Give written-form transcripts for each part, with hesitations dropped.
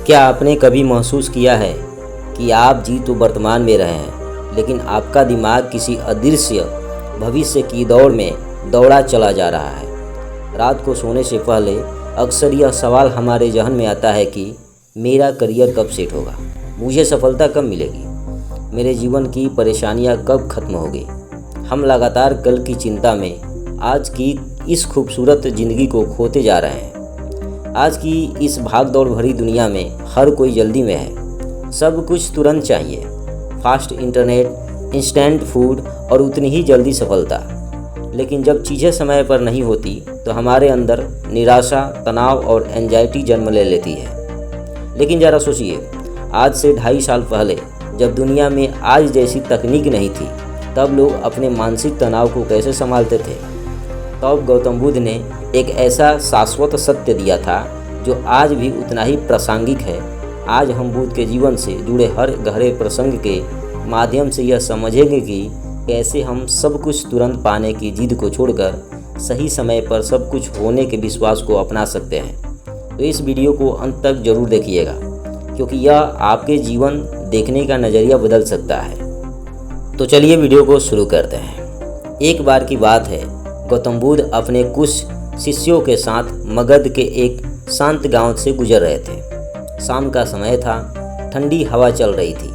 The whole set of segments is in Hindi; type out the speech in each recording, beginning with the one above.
क्या आपने कभी महसूस किया है कि आप जी तो वर्तमान में रहे हैं, लेकिन आपका दिमाग किसी अदृश्य भविष्य की दौड़ में दौड़ा चला जा रहा है। रात को सोने से पहले अक्सर यह सवाल हमारे जहन में आता है कि मेरा करियर कब सेट होगा, मुझे सफलता कब मिलेगी, मेरे जीवन की परेशानियां कब खत्म होगी। हम लगातार कल की चिंता में आज की इस खूबसूरत ज़िंदगी को खोते जा रहे हैं। आज की इस भागदौड़ भरी दुनिया में हर कोई जल्दी में है। सब कुछ तुरंत चाहिए, फास्ट इंटरनेट, इंस्टेंट फूड और उतनी ही जल्दी सफलता। लेकिन जब चीज़ें समय पर नहीं होती तो हमारे अंदर निराशा, तनाव और एंजाइटी जन्म ले लेती है। लेकिन ज़रा सोचिए, आज से 2.5 साल पहले जब दुनिया में आज जैसी तकनीक नहीं थी, तब लोग अपने मानसिक तनाव को कैसे संभालते थे। तब गौतम बुद्ध ने एक ऐसा शाश्वत सत्य दिया था जो आज भी उतना ही प्रासंगिक है। आज हम बुद्ध के जीवन से जुड़े हर गहरे प्रसंग के माध्यम से यह समझेंगे कि कैसे हम सब कुछ तुरंत पाने की जिद को छोड़कर सही समय पर सब कुछ होने के विश्वास को अपना सकते हैं। तो इस वीडियो को अंत तक जरूर देखिएगा, क्योंकि यह आपके जीवन देखने का नज़रिया बदल सकता है। तो चलिए वीडियो को शुरू करते हैं। एक बार की बात है, गौतम बुद्ध अपने कुछ शिष्यों के साथ मगध के एक शांत गांव से गुजर रहे थे। शाम का समय था, ठंडी हवा चल रही थी।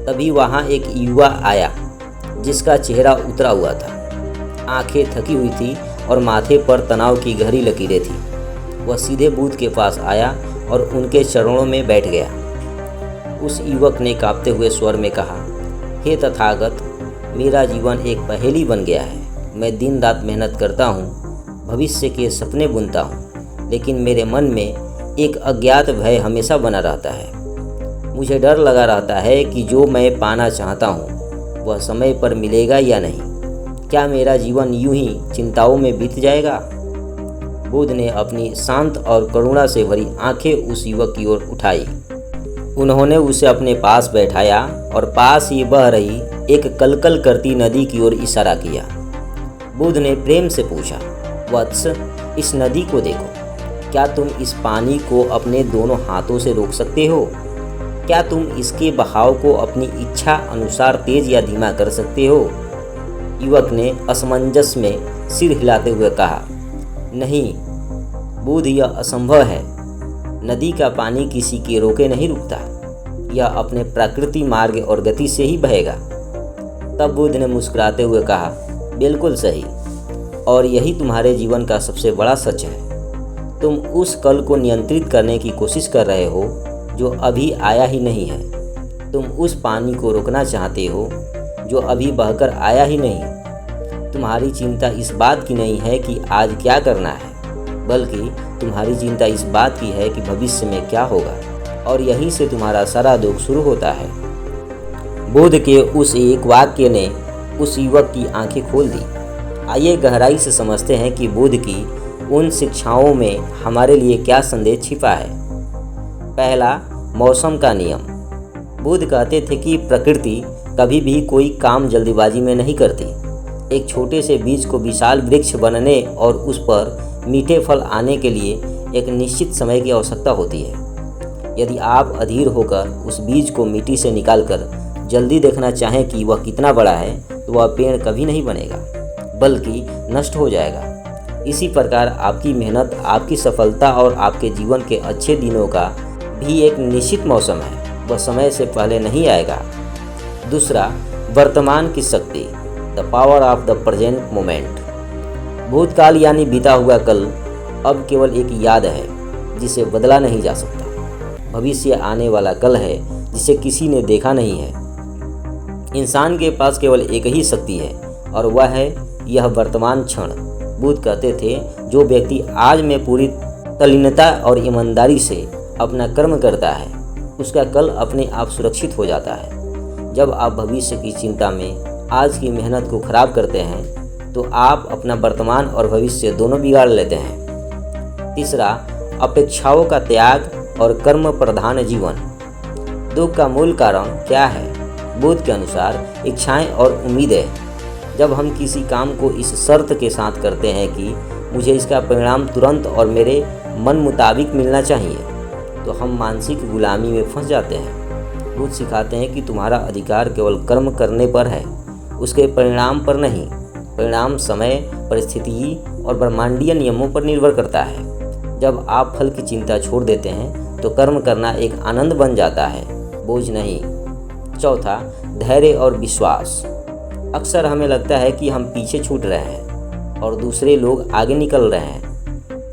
तभी वहां एक युवा आया जिसका चेहरा उतरा हुआ था, आंखें थकी हुई थी और माथे पर तनाव की गहरी लकीरें थी। वह सीधे बुद्ध के पास आया और उनके चरणों में बैठ गया। उस युवक ने कांपते हुए स्वर में कहा, हे तथागत, मेरा जीवन एक पहेली बन गया है। मैं दिन रात मेहनत करता हूँ, भविष्य के सपने बुनता हूँ, लेकिन मेरे मन में एक अज्ञात भय हमेशा बना रहता है। मुझे डर लगा रहता है कि जो मैं पाना चाहता हूँ वह समय पर मिलेगा या नहीं। क्या मेरा जीवन यूं ही चिंताओं में बीत जाएगा। बुद्ध ने अपनी शांत और करुणा से भरी आंखें उस युवक की ओर उठाई। उन्होंने उसे अपने पास बैठाया और पास ही बह रही एक कलकल करती नदी की ओर इशारा किया। बुद्ध ने प्रेम से पूछा, वत्स, इस नदी को देखो, क्या तुम इस पानी को अपने दोनों हाथों से रोक सकते हो? क्या तुम इसके बहाव को अपनी इच्छा अनुसार तेज या धीमा कर सकते हो? युवक ने असमंजस में सिर हिलाते हुए कहा, नहीं बुद्ध, यह असंभव है। नदी का पानी किसी के रोके नहीं रुकता, यह अपने प्रकृति मार्ग और गति से ही बहेगा। तब बुद्ध ने मुस्कुराते हुए कहा, बिल्कुल सही, और यही तुम्हारे जीवन का सबसे बड़ा सच है। तुम उस कल को नियंत्रित करने की कोशिश कर रहे हो जो अभी आया ही नहीं है। तुम उस पानी को रोकना चाहते हो जो अभी बहकर आया ही नहीं। तुम्हारी चिंता इस बात की नहीं है कि आज क्या करना है, बल्कि तुम्हारी चिंता इस बात की है कि भविष्य में क्या होगा, और यहीं से तुम्हारा सारा दुख शुरू होता है। बुद्ध के उस एक वाक्य ने उस युवक की आंखें खोल दी। आइए गहराई से समझते हैं कि बुद्ध की उन शिक्षाओं में हमारे लिए क्या संदेश छिपा है। पहला, मौसम का नियम। बुद्ध कहते थे कि प्रकृति कभी भी कोई काम जल्दीबाजी में नहीं करती। एक छोटे से बीज को विशाल वृक्ष बनने और उस पर मीठे फल आने के लिए एक निश्चित समय की आवश्यकता होती है। यदि आप अधीर होकर उस बीज को मिट्टी से निकालकर जल्दी देखना चाहें कि वह कितना बड़ा है, तो वह पेड़ कभी नहीं बनेगा, बल्कि नष्ट हो जाएगा। इसी प्रकार आपकी मेहनत, आपकी सफलता और आपके जीवन के अच्छे दिनों का भी एक निश्चित मौसम है, वह समय से पहले नहीं आएगा। दूसरा, वर्तमान की शक्ति, the power of the present moment. भूतकाल यानी बीता हुआ कल अब केवल एक याद है जिसे बदला नहीं जा सकता। भविष्य आने वाला कल है जिसे किसी ने देखा नहीं है। इंसान के पास केवल एक ही शक्ति है, और वह है यह वर्तमान क्षण। बुद्ध कहते थे, जो व्यक्ति आज में पूरी तल्लीनता और ईमानदारी से अपना कर्म करता है, उसका कल अपने आप सुरक्षित हो जाता है। जब आप भविष्य की चिंता में आज की मेहनत को खराब करते हैं, तो आप अपना वर्तमान और भविष्य दोनों बिगाड़ लेते हैं। तीसरा, अपेक्षाओं का त्याग और कर्म प्रधान जीवन। दुख का मूल कारण क्या है? बुद्ध के अनुसार इच्छाएं और उम्मीदें। जब हम किसी काम को इस शर्त के साथ करते हैं कि मुझे इसका परिणाम तुरंत और मेरे मन मुताबिक मिलना चाहिए, तो हम मानसिक गुलामी में फंस जाते हैं। बुद्ध सिखाते हैं कि तुम्हारा अधिकार केवल कर्म करने पर है, उसके परिणाम पर नहीं। परिणाम समय, परिस्थिति और ब्रह्मांडीय नियमों पर निर्भर करता है। जब आप फल की चिंता छोड़ देते हैं तो कर्म करना एक आनंद बन जाता है, बोझ नहीं। चौथा, धैर्य और विश्वास। अक्सर हमें लगता है कि हम पीछे छूट रहे हैं और दूसरे लोग आगे निकल रहे हैं।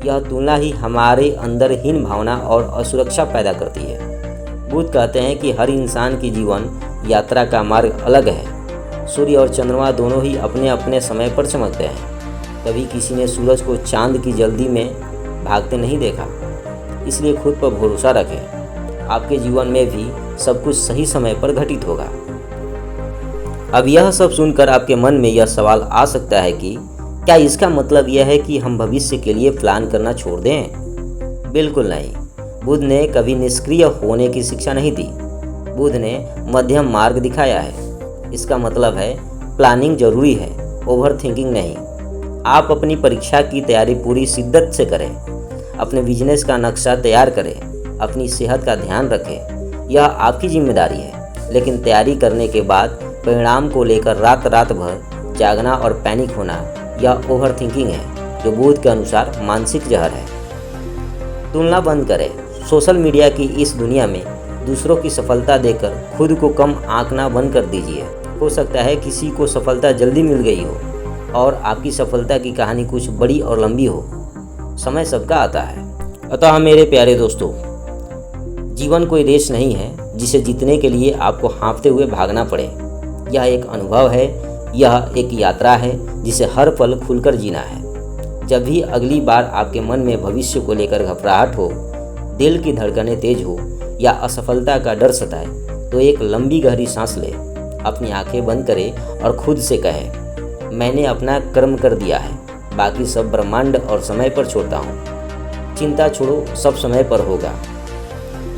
यह तुलना ही हमारे अंदर हीन भावना और असुरक्षा पैदा करती है। बुद्ध कहते हैं कि हर इंसान की जीवन यात्रा का मार्ग अलग है। सूर्य और चंद्रमा दोनों ही अपने अपने समय पर चमकते हैं। कभी किसी ने सूरज को चांद की जल्दी में भागते नहीं देखा। इसलिए खुद पर भरोसा रखें, आपके जीवन में भी सब कुछ सही समय पर घटित होगा। अब यह सब सुनकर आपके मन में यह सवाल आ सकता है कि क्या इसका मतलब यह है कि हम भविष्य के लिए प्लान करना छोड़ दें? बिल्कुल नहीं। बुद्ध ने कभी निष्क्रिय होने की शिक्षा नहीं दी। बुद्ध ने मध्यम मार्ग दिखाया है। इसका मतलब है प्लानिंग जरूरी है, ओवर थिंकिंग नहीं। आप अपनी परीक्षा की तैयारी पूरी शिद्दत से करें, अपने बिजनेस का नक्शा तैयार करें, अपनी सेहत का ध्यान रखें। यह आपकी जिम्मेदारी है। लेकिन तैयारी करने के बाद परिणाम को लेकर रात भर जागना और पैनिक होना, यह ओवर थिंकिंग है, जो बुद्ध के अनुसार मानसिक जहर है। तुलना बंद करें। सोशल मीडिया की इस दुनिया में दूसरों की सफलता देखकर खुद को कम आंकना बंद कर दीजिए। हो सकता है किसी को सफलता जल्दी मिल गई हो और आपकी सफलता की कहानी कुछ बड़ी और लंबी हो। समय सबका आता है। अतः मेरे प्यारे दोस्तों, जीवन कोई रेस नहीं है जिसे जीतने के लिए आपको हाँफते हुए भागना पड़े। यह एक अनुभव है, यह एक यात्रा है जिसे हर पल खुलकर जीना है। जब भी अगली बार आपके मन में भविष्य को लेकर घबराहट हो, दिल की धड़कनें तेज हो या असफलता का डर सताए, तो एक लंबी गहरी सांस ले, अपनी आंखें बंद करें और खुद से कहें, मैंने अपना कर्म कर दिया है, बाकी सब ब्रह्मांड और समय पर छोड़ता हूँ। चिंता छोड़ो, सब समय पर होगा।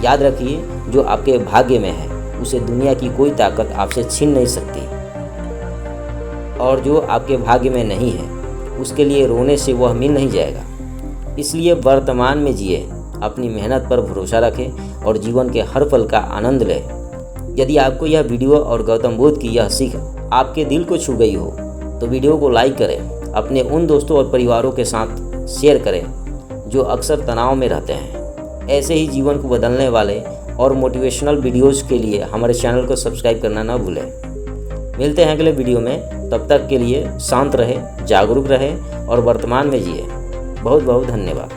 याद रखिए, जो आपके भाग्य में है उसे दुनिया की कोई ताकत आपसे छीन नहीं सकती, और जो आपके भाग्य में नहीं है उसके लिए रोने से वह मिल नहीं जाएगा। इसलिए वर्तमान में जिए, अपनी मेहनत पर भरोसा रखें और जीवन के हर पल का आनंद लें। यदि आपको यह वीडियो और गौतम बुद्ध की यह सीख आपके दिल को छू गई हो तो वीडियो को लाइक करें, अपने उन दोस्तों और परिवारों के साथ शेयर करें जो अक्सर तनाव में रहते हैं। ऐसे ही जीवन को बदलने वाले और मोटिवेशनल वीडियोज़ के लिए हमारे चैनल को सब्सक्राइब करना ना भूलें। मिलते हैं अगले वीडियो में। तब तक के लिए शांत रहें, जागरूक रहें और वर्तमान में जिए। बहुत बहुत धन्यवाद।